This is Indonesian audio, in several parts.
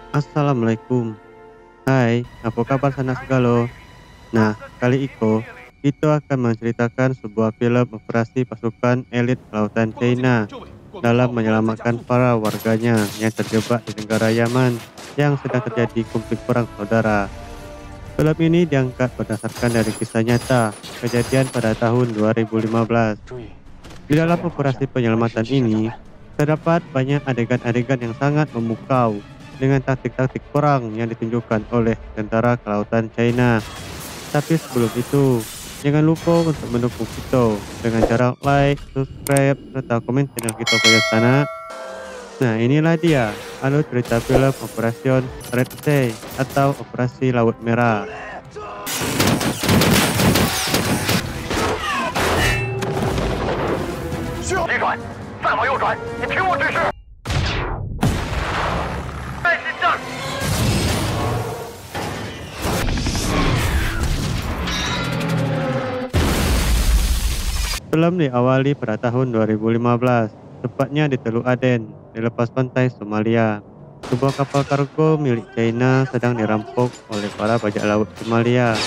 Assalamualaikum. Hai, apa kabar sana segalo? Nah, kali itu kita akan menceritakan sebuah film operasi pasukan elit lautan China dalam menyelamatkan para warganya yang terjebak di negara Yaman yang sedang terjadi konflik perang saudara. Film ini diangkat berdasarkan dari kisah nyata kejadian pada tahun 2015. Di dalam operasi penyelamatan ini, terdapat banyak adegan-adegan yang sangat memukau dengan taktik-taktik perang yang ditunjukkan oleh tentara kelautan China. Tapi sebelum itu, jangan lupa untuk mendukung kita dengan cara like, subscribe, serta komen channel kita ke sana. Nah, inilah dia alur cerita film Operation Red Sea atau Operasi Laut Merah. 急转，再往右转，你听我指示。带进这儿。Film diawali pada tahun 2015, tepatnya di Teluk Aden, di lepas pantai Somalia. Sebuah kapal kargo milik China sedang dirampok oleh para bajak laut Somalia.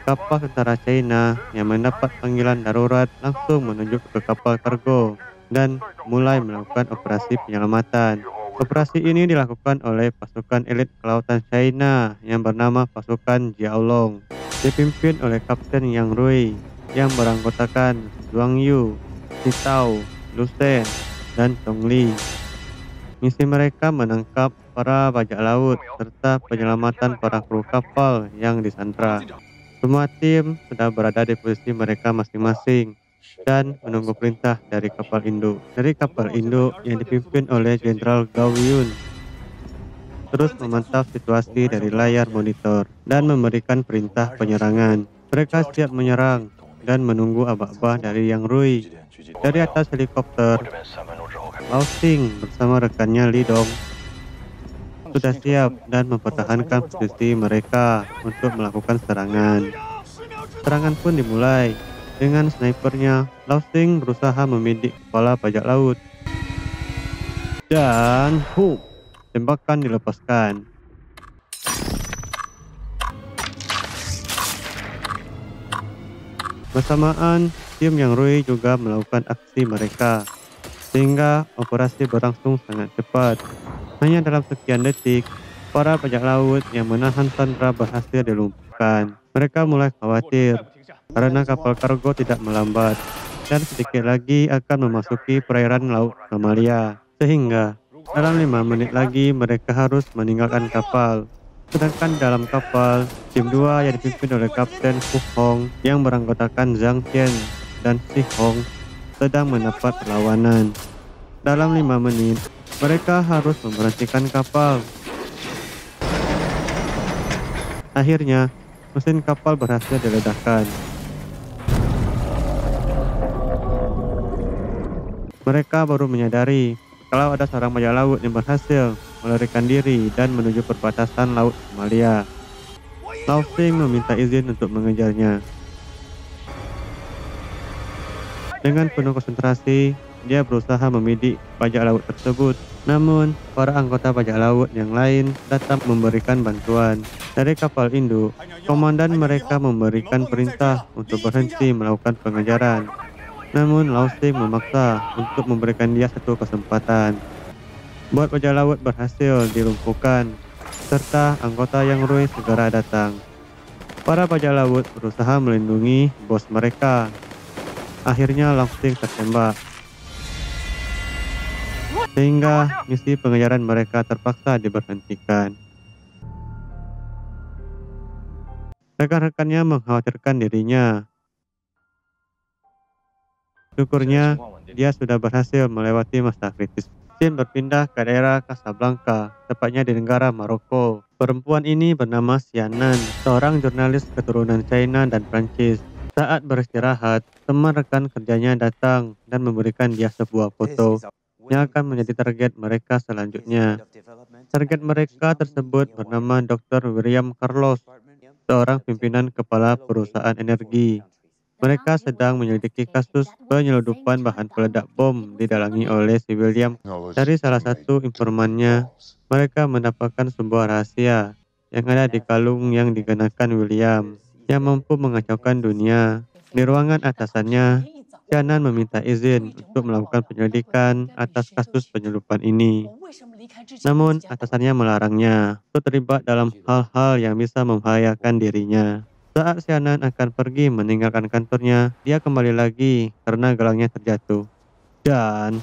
Kapal tentara China yang mendapat panggilan darurat langsung menunjuk ke kapal kargo dan mulai melakukan operasi penyelamatan. Operasi ini dilakukan oleh pasukan elit kelautan China yang bernama pasukan Jiaolong, dipimpin oleh Kapten Yang Rui yang beranggotakan Zhuang Yu, Si Tao, Lu Shen, dan Tong Li. Misi mereka menangkap para bajak laut serta penyelamatan para kru kapal yang disandra. Semua tim sudah berada di posisi mereka masing-masing dan menunggu perintah dari kapal induk. Dari kapal induk yang dipimpin oleh Jenderal Gao Yun terus memantau situasi dari layar monitor dan memberikan perintah penyerangan. Mereka siap menyerang dan menunggu aba-aba dari Yang Rui. Dari atas helikopter, 我这边3分钟之后开始。 Lao Xing bersama rekannya Li Dong sudah siap dan mempertahankan posisi mereka untuk melakukan serangan. Serangan pun dimulai. Dengan snipernya, Lao Xing berusaha membidik kepala bajak laut. Dan, tembakan dilepaskan. Bersamaan, tim Yang Rui juga melakukan aksi mereka, sehingga operasi berlangsung sangat cepat. Hanya dalam sekian detik, para bajak laut yang menahan sandera berhasil dilumpuhkan. Mereka mulai khawatir karena kapal kargo tidak melambat dan sedikit lagi akan memasuki perairan laut Somalia. Sehingga dalam 5 menit lagi mereka harus meninggalkan kapal. Sedangkan dalam kapal, tim 2 yang dipimpin oleh Kapten Fu Hong yang beranggotakan Zhang Tian dan Si Hong sedang mendapat perlawanan. Dalam 5 menit, mereka harus memberhentikan kapal. Akhirnya, mesin kapal berhasil diledakkan. Mereka baru menyadari kalau ada seorang bajak laut yang berhasil melarikan diri dan menuju perbatasan laut Somalia. Lao Xing meminta izin untuk mengejarnya. Dengan penuh konsentrasi, dia berusaha membidik bajak laut tersebut. Namun, para anggota bajak laut yang lain datang memberikan bantuan. Dari kapal induk, komandan mereka memberikan perintah untuk berhenti melakukan pengejaran. Namun, Lao Xing memaksa untuk memberikan dia satu kesempatan. Bot bajak laut berhasil dilumpuhkan, serta anggota Yang Rui segera datang. Para bajak laut berusaha melindungi bos mereka. Akhirnya Lao Xing tertembak, sehingga misi pengejaran mereka terpaksa diberhentikan. Rekan-rekannya mengkhawatirkan dirinya. Syukurnya, dia sudah berhasil melewati masa kritis. Tim berpindah ke daerah Casablanca, tepatnya di negara Maroko. Perempuan ini bernama Xianan, seorang jurnalis keturunan China dan Prancis. Saat beristirahat, teman rekan kerjanya datang dan memberikan dia sebuah foto yang akan menjadi target mereka selanjutnya. Target mereka tersebut bernama Dr. William Carlos, seorang pimpinan kepala perusahaan energi. Mereka sedang menyelidiki kasus penyeludupan bahan peledak bom didalangi oleh si William. Dari salah satu informannya, mereka mendapatkan sebuah rahasia yang ada di kalung yang dikenakan William, yang mampu mengacaukan dunia. Di ruangan atasannya, Shannon meminta izin untuk melakukan penyelidikan atas kasus penyeludupan ini. Namun, atasannya melarangnya untuk terlibat dalam hal-hal yang bisa membahayakan dirinya. Saat Shannon akan pergi meninggalkan kantornya, dia kembali lagi karena gelangnya terjatuh. Dan,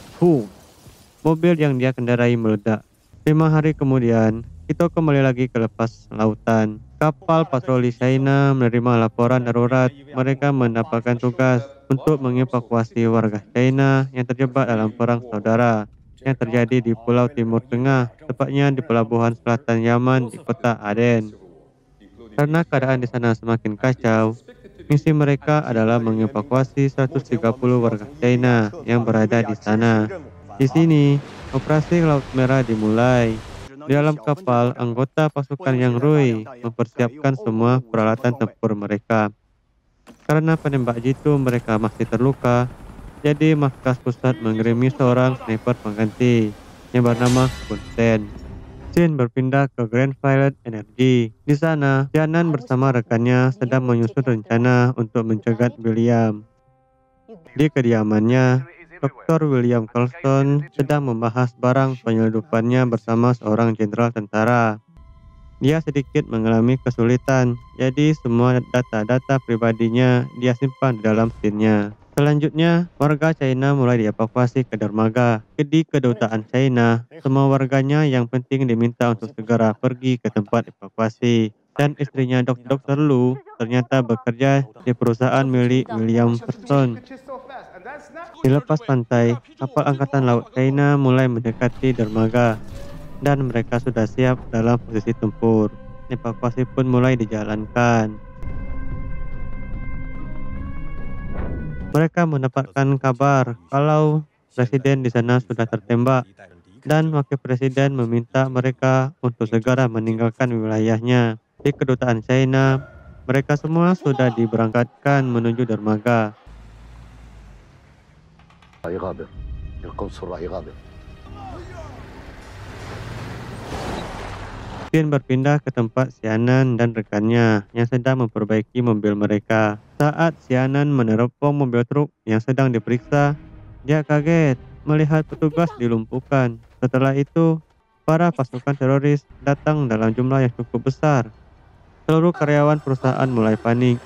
mobil yang dia kendarai meledak. 5 hari kemudian, Kito kembali lagi ke lepas lautan. Kapal patroli China menerima laporan darurat. Mereka mendapatkan tugas untuk mengevakuasi warga China yang terjebak dalam perang saudara yang terjadi di Pulau Timur Tengah, tepatnya di pelabuhan selatan Yaman di kota Aden. Karena keadaan di sana semakin kacau, misi mereka adalah mengevakuasi 130 warga China yang berada di sana. Di sini, operasi Laut Merah dimulai. Di dalam kapal, anggota pasukan Yang Rui mempersiapkan semua peralatan tempur mereka. Karena penembak jitu mereka masih terluka, jadi markas pusat mengirimi seorang sniper pengganti yang bernama Kun Sen. Jin berpindah ke Grand Violet Energy. Di sana, Shannon bersama rekannya sedang menyusun rencana untuk mencegat William. Di kediamannya, Dr. William Colson sedang membahas barang penyeludupannya bersama seorang jenderal tentara. Dia sedikit mengalami kesulitan, jadi semua data-data pribadinya dia simpan di dalam SIM-nya. Selanjutnya, warga China mulai dievakuasi ke dermaga. Di kedutaan China, semua warganya yang penting diminta untuk segera pergi ke tempat evakuasi. Dan istrinya Dr. Lu ternyata bekerja di perusahaan milik William Person. Di lepas pantai, kapal angkatan laut China mulai mendekati dermaga dan mereka sudah siap dalam posisi tempur. Evakuasi pun mulai dijalankan. Mereka mendapatkan kabar kalau presiden di sana sudah tertembak dan wakil presiden meminta mereka untuk segera meninggalkan wilayahnya. Di kedutaan China, mereka semua sudah diberangkatkan menuju dermaga. Jin berpindah ke tempat Shannon dan rekannya yang sedang memperbaiki mobil mereka. Saat Shannon meneropong mobil truk yang sedang diperiksa, dia kaget melihat petugas dilumpuhkan. Setelah itu, para pasukan teroris datang dalam jumlah yang cukup besar. Seluruh karyawan perusahaan mulai panik.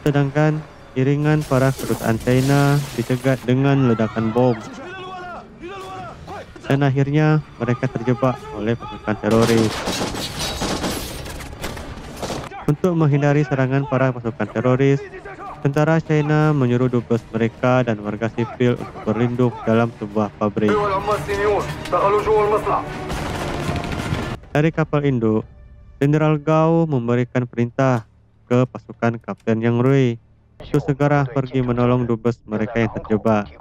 Sedangkan iringan para kedutaan China dicegat dengan ledakan bom. Dan akhirnya mereka terjebak oleh pasukan teroris. Untuk menghindari serangan para pasukan teroris, tentara China menyuruh dubes mereka dan warga sipil untuk berlindung dalam sebuah pabrik. Dari kapal induk, Jenderal Gao memberikan perintah ke pasukan Kapten Yang Rui untuk segera pergi menolong dubes mereka yang terjebak.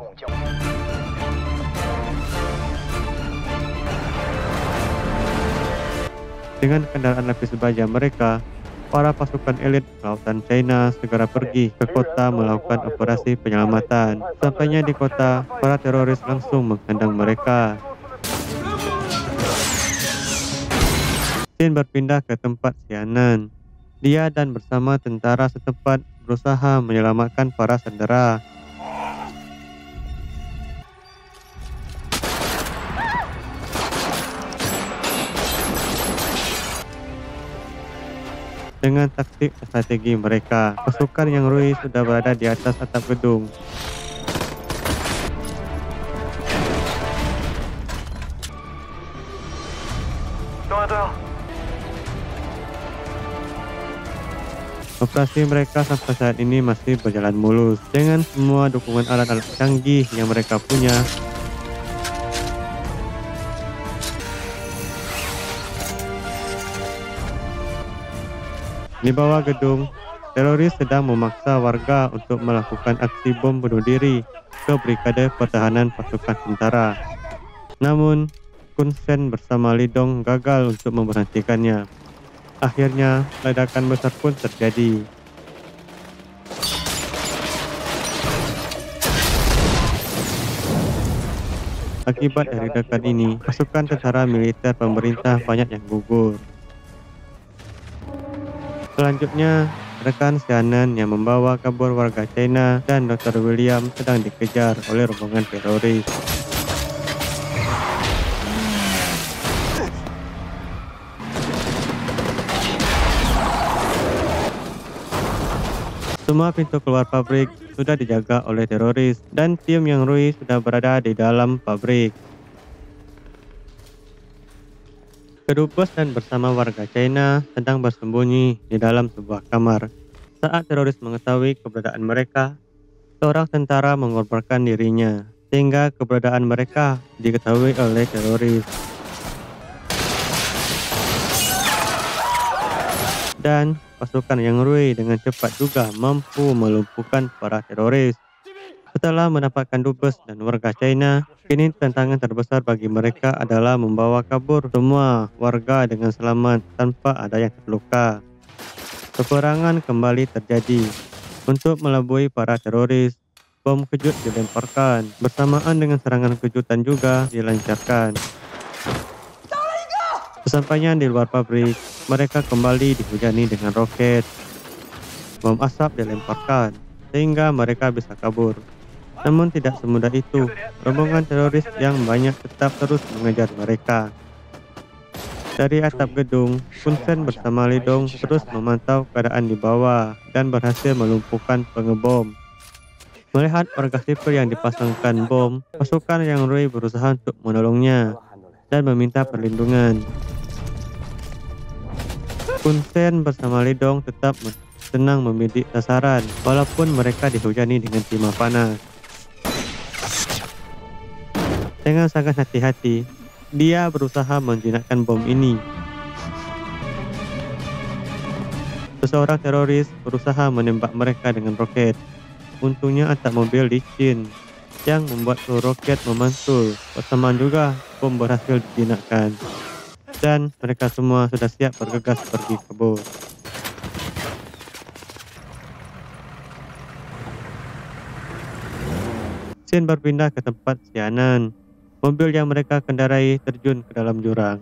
Dengan kendaraan lapis baja mereka, para pasukan elit lautan China segera pergi ke kota melakukan operasi penyelamatan. Sampainya di kota, para teroris langsung menghadang mereka. Jin berpindah ke tempat Shannon. Dia dan bersama tentara setempat berusaha menyelamatkan para sandera. Dengan taktik strategi mereka, pasukan Yang Rui sudah berada di atas atap gedung. Operasi mereka sampai saat ini masih berjalan mulus. Dengan semua dukungan alat-alat canggih yang mereka punya, di bawah gedung, teroris sedang memaksa warga untuk melakukan aksi bom bunuh diri ke Brigade Pertahanan Pasukan Tentara. Namun, Kun Sen bersama Li Dong gagal untuk memberhentikannya. Akhirnya, ledakan besar pun terjadi. Akibat dari ledakan ini, pasukan tentara militer pemerintah banyak yang gugur. Selanjutnya, rekan Xianan yang membawa kabur warga China dan Dr. William sedang dikejar oleh rombongan teroris. Semua pintu keluar pabrik sudah dijaga oleh teroris dan tim Yang Rui sudah berada di dalam pabrik. Kedubes dan bersama warga China sedang bersembunyi di dalam sebuah kamar. Saat teroris mengetahui keberadaan mereka, seorang tentara mengorbankan dirinya sehingga keberadaan mereka diketahui oleh teroris. Dan pasukan Yang Rui dengan cepat juga mampu melumpuhkan para teroris. Setelah mendapatkan dubes dan warga China, kini tantangan terbesar bagi mereka adalah membawa kabur semua warga dengan selamat tanpa ada yang terluka. Peperangan kembali terjadi. Untuk melabui para teroris, bom kejut dilemparkan, bersamaan dengan serangan kejutan juga dilancarkan. Sesampainya di luar pabrik, mereka kembali dihujani dengan roket. Bom asap dilemparkan, sehingga mereka bisa kabur. Namun tidak semudah itu, rombongan teroris yang banyak tetap terus mengejar mereka. Dari atap gedung, Kun Sen bersama Li Dong terus memantau keadaan di bawah dan berhasil melumpuhkan pengebom. Melihat warga sipil yang dipasangkan bom, pasukan Yang Rui berusaha untuk menolongnya dan meminta perlindungan. Kun Sen bersama Li Dong tetap senang membidik sasaran, walaupun mereka dihujani dengan timah panas. Dengan sangat hati-hati, dia berusaha menjinakkan bom ini. Seseorang teroris berusaha menembak mereka dengan roket. Untungnya atap mobil licin yang membuat seluruh roket memantul. Bersamaan juga bom berhasil dijinakkan. Dan mereka semua sudah siap bergegas pergi kabur. Scene berpindah ke tempat Xianan. Mobil yang mereka kendarai terjun ke dalam jurang.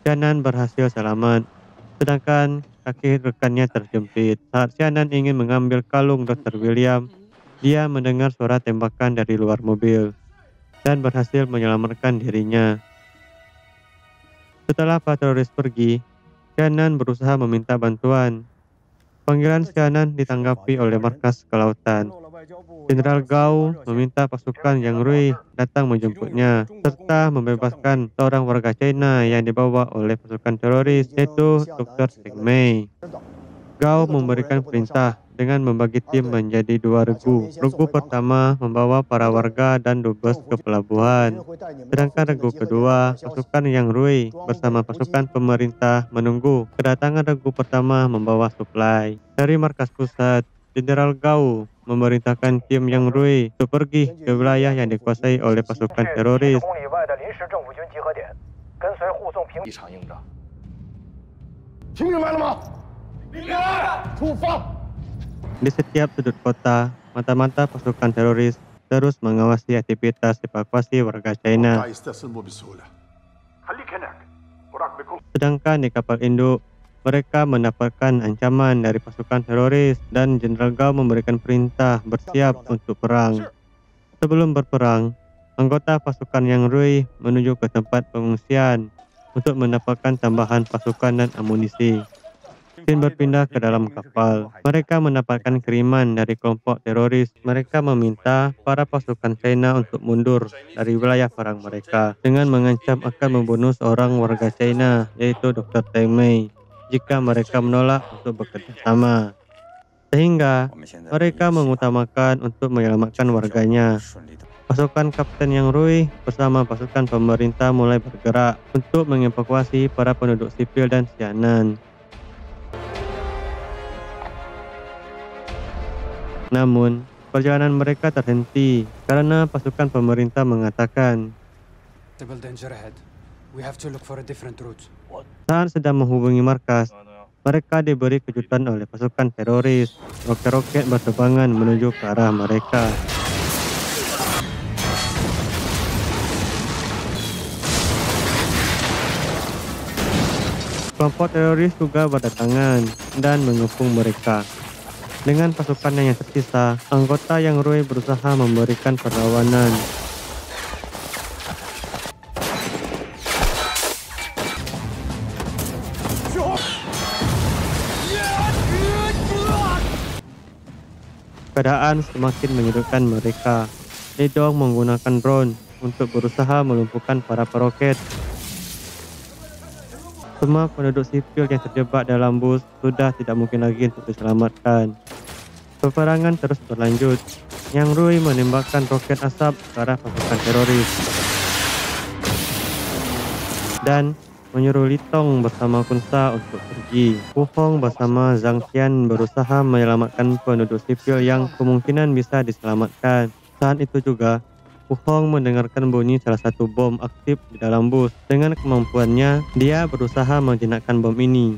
Xianan berhasil selamat, sedangkan kaki rekannya terjepit. Saat Xianan ingin mengambil kalung Dr. William, dia mendengar suara tembakan dari luar mobil dan berhasil menyelamatkan dirinya. Setelah para teroris pergi, Xianan berusaha meminta bantuan. Panggilan Xianan ditanggapi oleh markas kelautan. Jenderal Gao meminta pasukan Yang Rui datang menjemputnya, serta membebaskan seorang warga China yang dibawa oleh pasukan teroris, yaitu Dr. Teng Mei. Gao memberikan perintah dengan membagi tim menjadi 2 regu. Regu pertama membawa para warga dan dubes ke pelabuhan, sedangkan regu kedua, pasukan Yang Rui bersama pasukan pemerintah menunggu kedatangan regu pertama membawa suplai. Dari markas pusat, Jenderal Gao memerintahkan tim Yang Rui untuk pergi ke wilayah yang dikuasai oleh pasukan teroris. Di setiap sudut kota, mata-mata pasukan teroris terus mengawasi aktivitas evakuasi warga China. Sedangkan di kapal induk, mereka mendapatkan ancaman dari pasukan teroris dan Jenderal Gao memberikan perintah bersiap untuk perang. Sebelum berperang, anggota pasukan Yang Rui menuju ke tempat pengungsian untuk mendapatkan tambahan pasukan dan amunisi. Scene berpindah ke dalam kapal. Mereka mendapatkan kiriman dari kelompok teroris. Mereka meminta para pasukan China untuk mundur dari wilayah perang mereka dengan mengancam akan membunuh seorang warga China, yaitu Dr. Teng Mei, jika mereka menolak untuk bekerja sama. Sehingga mereka mengutamakan untuk menyelamatkan warganya. Pasukan Kapten Yang Rui bersama pasukan pemerintah mulai bergerak untuk mengevakuasi para penduduk sipil dan Xianan. Namun, perjalanan mereka terhenti karena pasukan pemerintah mengatakan saat sedang menghubungi markas, mereka diberi kejutan oleh pasukan teroris. Roket-roket berterbangan menuju ke arah mereka. Kelompok teroris juga berdatangan dan mengepung mereka. Dengan pasukannya yang tersisa, anggota yang Roy berusaha memberikan perlawanan. Keadaan semakin menyudutkan mereka. Li Dong menggunakan drone untuk berusaha melumpuhkan para peroket. Semua penduduk sipil yang terjebak dalam bus sudah tidak mungkin lagi untuk diselamatkan. Peperangan terus berlanjut. Yang Rui menembakkan roket asap ke arah pasukan teroris dan menyuruh Li Tong bersama Kun Sa untuk pergi. Hu Hong bersama Zhang Qian berusaha menyelamatkan penduduk sipil yang kemungkinan bisa diselamatkan. Saat itu juga, Hu Hong mendengarkan bunyi salah satu bom aktif di dalam bus. Dengan kemampuannya, dia berusaha menjinakkan bom ini.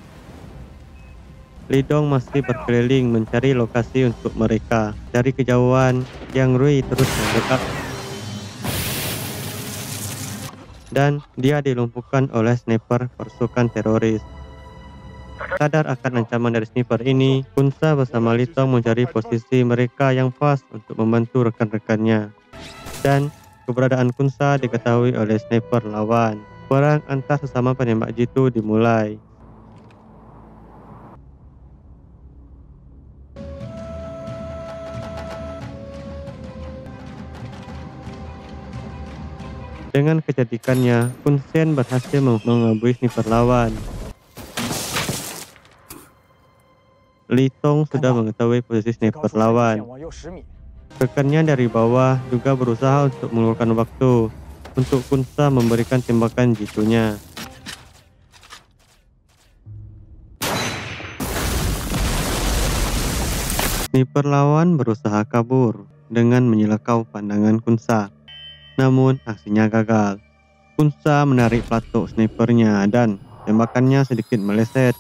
Li Dong masih berkeliling mencari lokasi untuk mereka. Dari kejauhan, Yang Rui terus mendekat dan dia dilumpuhkan oleh sniper pasukan teroris. Sadar akan ancaman dari sniper ini, Kun Sa bersama Li Tong mencari posisi mereka yang pas untuk membantu rekan-rekannya. Dan keberadaan Kun Sa diketahui oleh sniper lawan. Perang antar sesama penembak jitu dimulai. Dengan kecerdikannya, Kun Sen berhasil mengelabui sniper lawan. Li Tong sudah mengetahui posisi sniper lawan. Rekannya dari bawah juga berusaha untuk mengeluarkan waktu untuk Kun Sa memberikan tembakan jitunya. Sniper lawan berusaha kabur dengan menyelekau pandangan Kun Sa. Namun aksinya gagal. Kun Sa menarik pelatuk snipernya dan tembakannya sedikit meleset.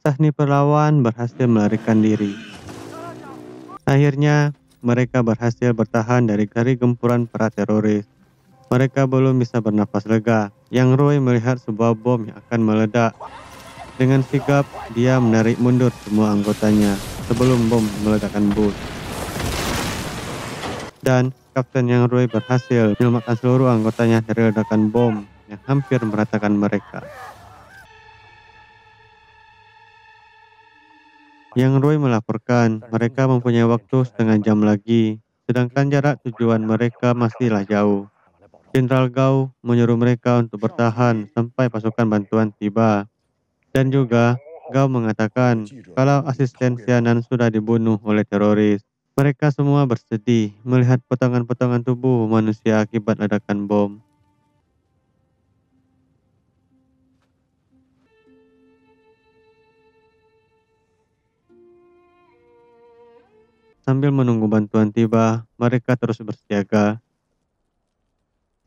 Sniper lawan berhasil melarikan diri. Akhirnya, mereka berhasil bertahan dari gempuran para teroris. Mereka belum bisa bernapas lega. Yang Roy melihat sebuah bom yang akan meledak. Dengan sigap, dia menarik mundur semua anggotanya sebelum bom meledakkan bus. Dan Kapten Yang Roy berhasil menyelamatkan seluruh anggotanya dari ledakan bom yang hampir meratakan mereka. Yang Roy melaporkan mereka mempunyai waktu setengah jam lagi, sedangkan jarak tujuan mereka masihlah jauh. Jenderal Gao menyuruh mereka untuk bertahan sampai pasukan bantuan tiba. Dan juga Gao mengatakan kalau asisten Xianan sudah dibunuh oleh teroris. Mereka semua bersedih melihat potongan-potongan tubuh manusia akibat ledakan bom. Sambil menunggu bantuan tiba, mereka terus bersiaga.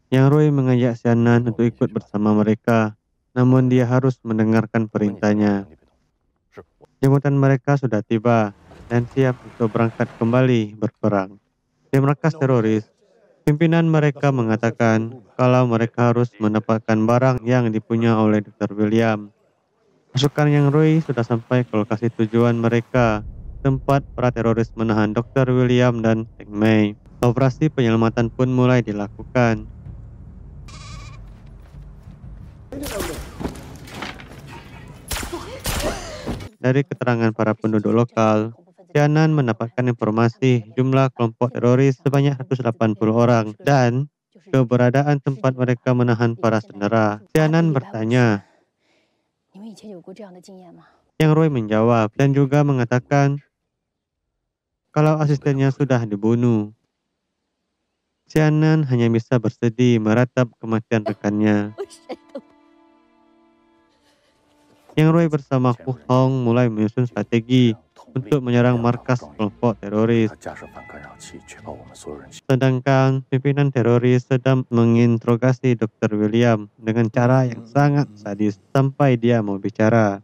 Yang Roy mengajak Xianan untuk ikut bersama mereka, namun dia harus mendengarkan perintahnya. Jemputan mereka sudah tiba dan siap untuk berangkat kembali berperang. Di markas teroris, pimpinan mereka mengatakan kalau mereka harus mendapatkan barang yang dipunya oleh Dr. William. Pasukan Yang Roy sudah sampai ke lokasi tujuan mereka, tempat para teroris menahan Dr. William dan Teng Mei. Operasi penyelamatan pun mulai dilakukan. Dari keterangan para penduduk lokal, Xianan mendapatkan informasi jumlah kelompok teroris sebanyak 180 orang dan keberadaan tempat mereka menahan para sandera. Xianan bertanya. Yang Roy menjawab dan juga mengatakan kalau asistennya sudah dibunuh. Xianan hanya bisa bersedih meratap kematian rekannya. Yang Roy bersama Hu Hong mulai menyusun strategi untuk menyerang markas kelompok teroris. Sedangkan pimpinan teroris sedang menginterogasi Dr. William dengan cara yang sangat sadis sampai dia mau bicara.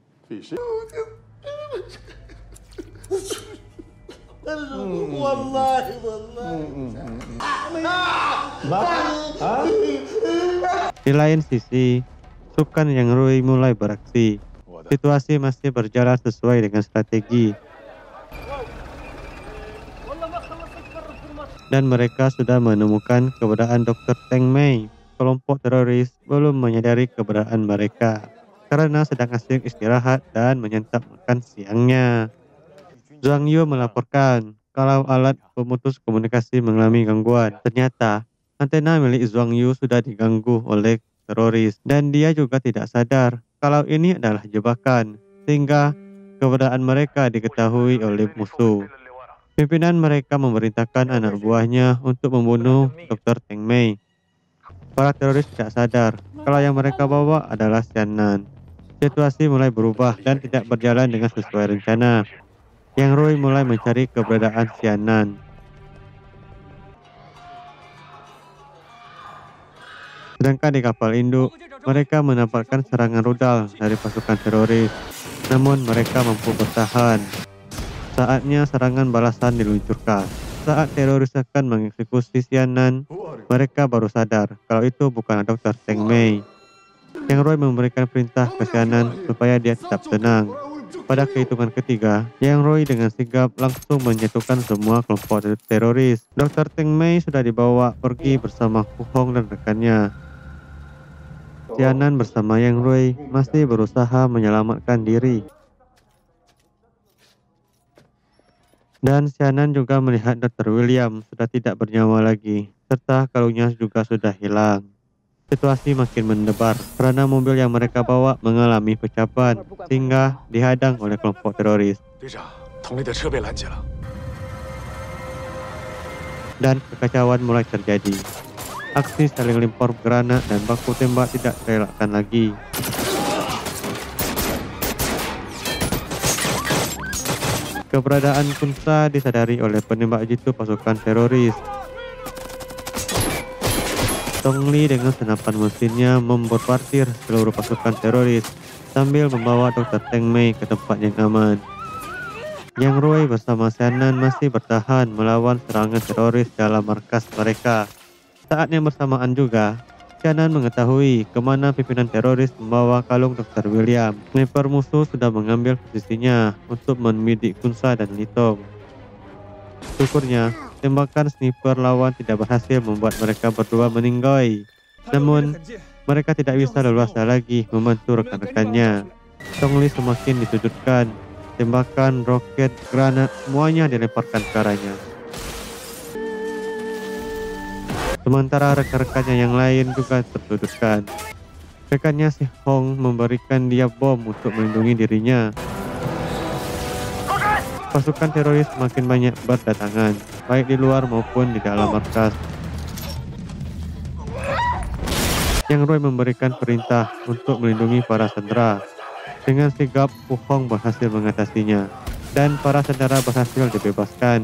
Di lain sisi, pasukan Yang Rui mulai beraksi. Situasi masih berjalan sesuai dengan strategi, dan mereka sudah menemukan keberadaan Dr. Teng Mei. Kelompok teroris belum menyadari keberadaan mereka karena sedang asik istirahat dan menyantap makan siangnya. Zhang Yu melaporkan kalau alat pemutus komunikasi mengalami gangguan. Ternyata antena milik Zhang Yu sudah diganggu oleh teroris dan dia juga tidak sadar kalau ini adalah jebakan, sehingga keberadaan mereka diketahui oleh musuh. Pimpinan mereka memerintahkan anak buahnya untuk membunuh Dr. Teng Mei. Para teroris tidak sadar kalau yang mereka bawa adalah Xianan. Situasi mulai berubah dan tidak berjalan dengan sesuai rencana. Yang Rui mulai mencari keberadaan Xianan. Sedangkan di kapal induk, mereka mendapatkan serangan rudal dari pasukan teroris. Namun mereka mampu bertahan. Saatnya serangan balasan diluncurkan. Saat teroris akan mengeksekusi Xianan, mereka baru sadar kalau itu bukan Dr. Teng Mei. Yang Roy memberikan perintah ke Xianan supaya dia tetap tenang. Pada kehitungan ketiga, Yang Roy dengan sigap langsung menyatukan semua kelompok teroris. Dr. Teng Mei sudah dibawa pergi bersama Hu Hong dan rekannya. Xianan bersama Yang Roy masih berusaha menyelamatkan diri. Dan Xianan juga melihat Dr. William sudah tidak bernyawa lagi, serta kalungnya juga sudah hilang. Situasi makin mendebar karena mobil yang mereka bawa mengalami pecapan sehingga dihadang oleh kelompok teroris. Dan kekacauan mulai terjadi. Aksi saling lempar granat dan baku tembak tidak terelakkan lagi. Keberadaan Kunsa disadari oleh penembak jitu pasukan teroris. Tong Li dengan senapan mesinnya membombardir seluruh pasukan teroris sambil membawa Dr. Teng Mei ke tempat yang aman. Yang Rui bersama Xianan masih bertahan melawan serangan teroris dalam markas mereka. Saat yang bersamaan juga, Xianan mengetahui kemana pimpinan teroris membawa kalung Dr. William. Sniper musuh sudah mengambil posisinya untuk membidik Kunsa dan Litong. Syukurnya, tembakan sniper lawan tidak berhasil membuat mereka berdua meninggoy. Namun, mereka tidak bisa leluasa lagi membantu rekan-rekannya. Tong Li semakin disudutkan. Tembakan, roket, granat, semuanya dilemparkan ke arahnya. Sementara rekan-rekannya yang lain juga tersudutkan. Rekannya Si Hong memberikan dia bom untuk melindungi dirinya. Pasukan teroris semakin banyak berdatangan, baik di luar maupun di dalam markas. Yang Roy memberikan perintah untuk melindungi para sandera. Dengan sigap, Hu Hong berhasil mengatasinya, dan para sandera berhasil dibebaskan.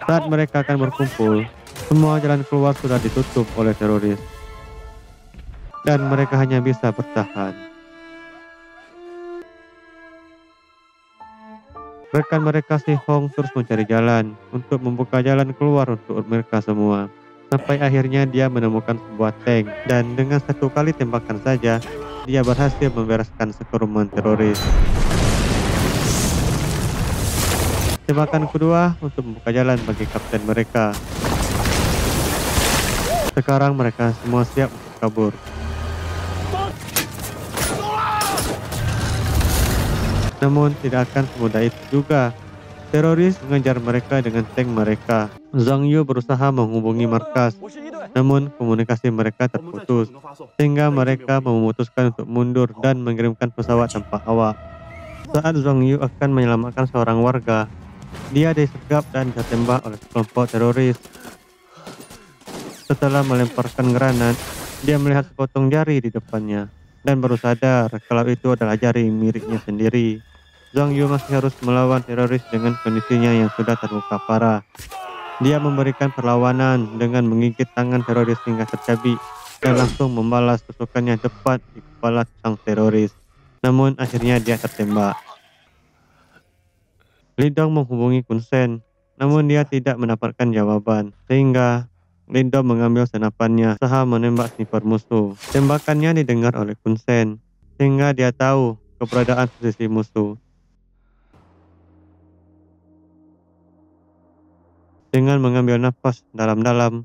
Saat mereka akan berkumpul, semua jalan keluar sudah ditutup oleh teroris, dan mereka hanya bisa bertahan. Rekan mereka Si Hong terus mencari jalan untuk membuka jalan keluar untuk mereka semua. Sampai akhirnya dia menemukan sebuah tank, dan dengan satu kali tembakan saja, dia berhasil membereskan sekerumunan teroris. Tembakan kedua untuk membuka jalan bagi kapten mereka. Sekarang mereka semua siap untuk kabur. Namun tidak akan semudah itu juga. Teroris mengejar mereka dengan tank mereka. Zhang Yu berusaha menghubungi markas, namun komunikasi mereka terputus, sehingga mereka memutuskan untuk mundur dan mengirimkan pesawat tanpa awak. Saat Zhang Yu akan menyelamatkan seorang warga, dia disergap dan tertembak oleh kelompok teroris. Setelah melemparkan granat, dia melihat sepotong jari di depannya dan baru sadar kalau itu adalah jari miliknya sendiri. Zhang Yu masih harus melawan teroris dengan kondisinya yang sudah terluka parah. Dia memberikan perlawanan dengan menggigit tangan teroris hingga tercabik dan langsung membalas tusukannya tepat di kepala sang teroris. Namun akhirnya dia tertembak. Li Dong menghubungi Kun Sen, namun dia tidak mendapatkan jawaban, sehingga Li Dong mengambil senapannya usaha menembak sniper musuh. Tembakannya didengar oleh Kun Sen, sehingga dia tahu keberadaan posisi musuh. Dengan mengambil nafas dalam-dalam,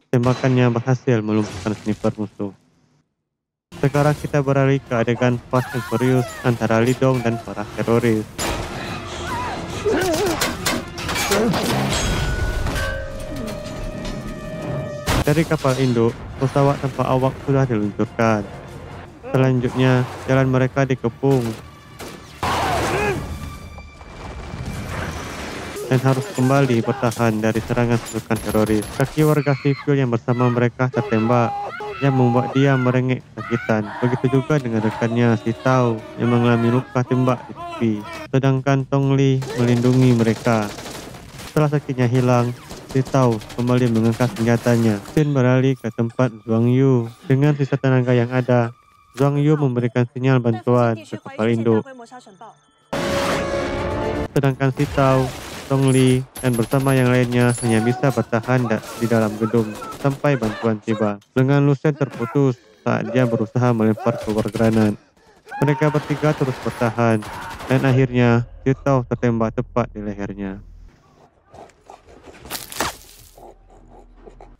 tembakannya berhasil melumpuhkan sniper musuh. Sekarang kita beralih ke adegan Fast and Furious antara Li Dong dan para teroris. Dari kapal induk, pesawat tanpa awak sudah diluncurkan. Selanjutnya, jalan mereka dikepung dan harus kembali bertahan dari serangan pasukan teroris. Kaki warga sipil yang bersama mereka tertembak, yang membuat dia merengek kesakitan. Begitu juga dengan rekannya Si Tao yang mengalami luka tembak di pipi. Sedangkan Tong Li melindungi mereka. Setelah sakitnya hilang, Si Tao kembali mengangkat senjatanya. Sin beralih ke tempat Zhuang Yu. Dengan sisa tenaga yang ada, Zhuang Yu memberikan sinyal bantuan ke kapal induk. Sedangkan Si Tao, Tong Li, dan bersama yang lainnya hanya bisa bertahan di dalam gedung sampai bantuan tiba. Lengan Lucien terputus saat dia berusaha melempar keluar granat. Mereka bertiga terus bertahan, dan akhirnya Si Tao tertembak tepat di lehernya.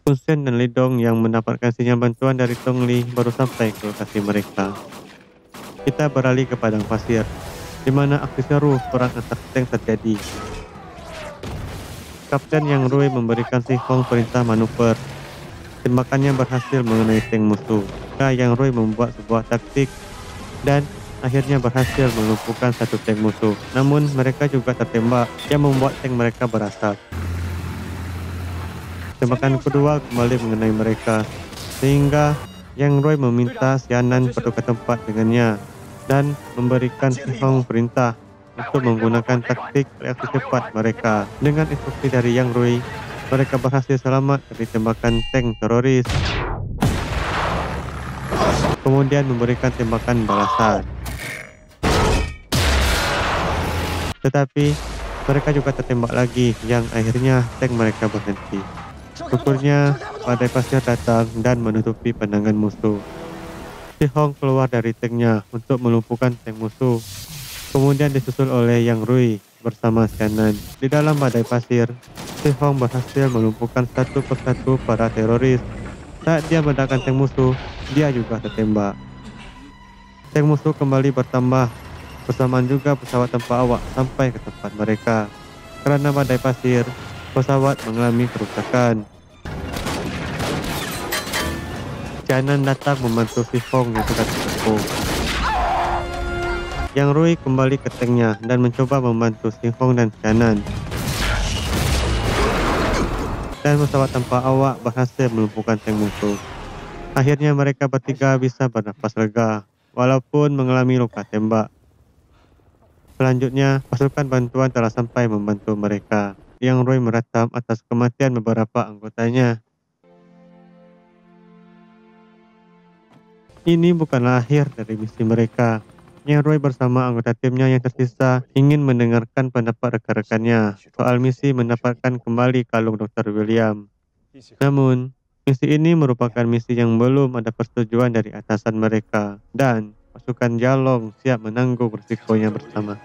Kun Sen dan Li Dong yang mendapatkan sinyal bantuan dari Tong Li baru sampai ke lokasi mereka. Kita beralih ke padang pasir, di mana aksi seru perang antar tank terjadi. Kapten Yang Rui memberikan Si Hong perintah manuver. Tembakannya berhasil mengenai tank musuh. Yang Rui membuat sebuah taktik dan akhirnya berhasil melumpuhkan satu tank musuh. Namun mereka juga tertembak yang membuat tank mereka berasap. Tembakan kedua kembali mengenai mereka, sehingga Yang Rui meminta Xianan bertukar tempat dengannya dan memberikan Si Hong perintah untuk menggunakan taktik reaksi cepat mereka. Dengan instruksi dari Yang Rui, mereka berhasil selamat dari tembakan tank teroris. Kemudian memberikan tembakan balasan. Tetapi mereka juga tertembak lagi, yang akhirnya tank mereka berhenti. Syukurnya badai pasir datang dan menutupi pandangan musuh. Si Hong keluar dari tanknya untuk melumpuhkan tank musuh. Kemudian disusul oleh Yang Rui bersama Xianan. Di dalam badai pasir, Si Hong berhasil melumpuhkan satu persatu para teroris. Saat dia meledakan tank musuh, dia juga tertembak. Tank musuh kembali bertambah, bersamaan juga pesawat tanpa awak sampai ke tempat mereka. Karena badai pasir, pesawat mengalami kerusakan. Xianan datang membantu Si Hong yang sudah terkepung. Yang Rui kembali ke tanknya dan mencoba membantu Si Hong dan Xianan. Dan pesawat tanpa awak berhasil melumpuhkan tank musuh. Akhirnya mereka bertiga bisa bernafas lega, walaupun mengalami luka tembak. Selanjutnya, pasukan bantuan telah sampai membantu mereka. Yang Rui meratam atas kematian beberapa anggotanya. Ini bukanlah akhir dari misi mereka. Yang Rui bersama anggota timnya yang tersisa ingin mendengarkan pendapat rekan-rekannya soal misi mendapatkan kembali kalung Dr. William. Namun, misi ini merupakan misi yang belum ada persetujuan dari atasan mereka, dan pasukan Jalong siap menanggung risikonya bersama.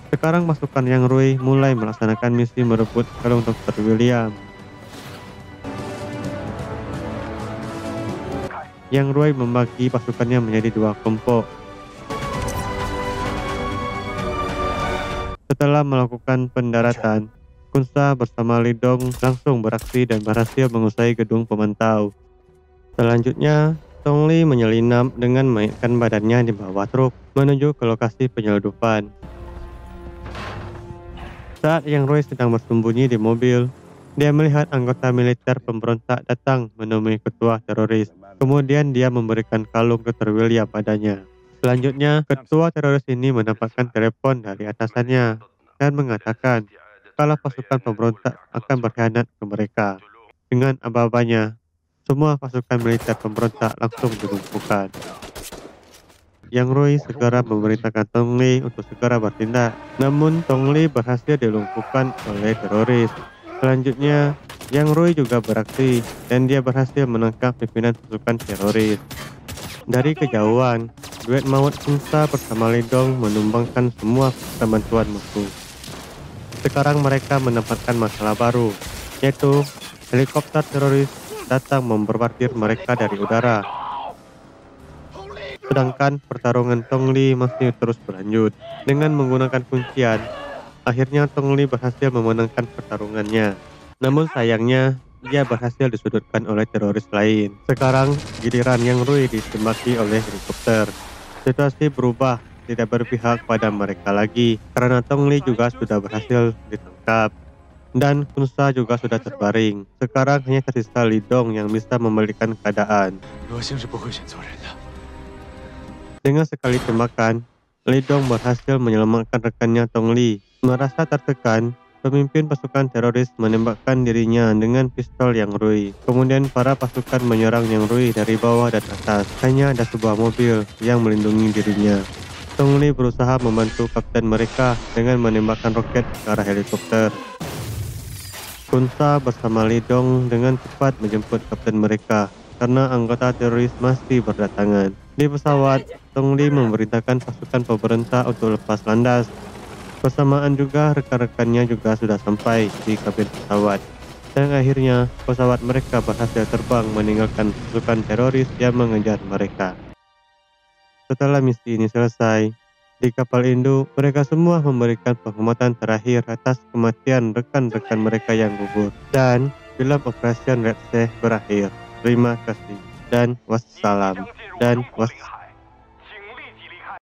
Sekarang pasukan Yang Rui mulai melaksanakan misi merebut kalung Dr. William. Yang Rui membagi pasukannya menjadi dua kelompok. Setelah melakukan pendaratan, Kun Sa bersama Li Dong langsung beraksi dan berhasil menguasai gedung pemantau. Selanjutnya, Tong Li menyelinap dengan mengaitkan badannya di bawah truk menuju ke lokasi penyelundupan. Saat Yang Rui sedang bersembunyi di mobil, dia melihat anggota militer pemberontak datang menemui ketua teroris. Kemudian dia memberikan kalung Dr. William padanya. Selanjutnya, ketua teroris ini mendapatkan telepon dari atasannya dan mengatakan kalau pasukan pemberontak akan berkhianat ke mereka. Dengan aba-abanya, semua pasukan militer pemberontak langsung dilumpuhkan. Yang Rui segera memerintahkan Tong Li untuk segera bertindak. Namun Tong Li berhasil dilumpuhkan oleh teroris. Selanjutnya, Yang Rui juga beraksi dan dia berhasil menangkap pimpinan pasukan teroris. Dari kejauhan, duet maut Hunsa bersama Lidong menumbangkan semua bantuan musuh. Sekarang mereka mendapatkan masalah baru, yaitu helikopter teroris datang membombardir mereka dari udara. Sedangkan pertarungan Tong Li masih terus berlanjut. Dengan menggunakan kuncian, akhirnya Tong Li berhasil memenangkan pertarungannya. Namun sayangnya, dia berhasil disudutkan oleh teroris lain. Sekarang, giliran Yang Rui ditembaki oleh helikopter. Situasi berubah, tidak berpihak pada mereka lagi, karena Tong Li juga sudah berhasil ditangkap. Dan Hunsa juga sudah terbaring. Sekarang hanya tersisa Lidong yang bisa memulihkan keadaan. Dengan sekali tembakan, Lidong berhasil menyelamatkan rekannya Tong Li. Merasa tertekan, pemimpin pasukan teroris menembakkan dirinya dengan pistol Yang Rui. Kemudian para pasukan menyerang Yang Rui dari bawah dan atas. Hanya ada sebuah mobil yang melindungi dirinya. Tong Li berusaha membantu kapten mereka dengan menembakkan roket ke arah helikopter. Hunsa bersama Lidong dengan cepat menjemput kapten mereka karena anggota teroris masih berdatangan. Di pesawat, Tong Li memerintahkan pasukan pemerintah untuk lepas landas. Bersamaan juga rekan-rekannya juga sudah sampai di kabin pesawat. Dan akhirnya pesawat mereka berhasil terbang meninggalkan pasukan teroris yang mengejar mereka. Setelah misi ini selesai, di kapal induk mereka semua memberikan penghormatan terakhir atas kematian rekan-rekan mereka yang gugur. Dan film Operation Red Sea berakhir. Terima kasih dan wassalam.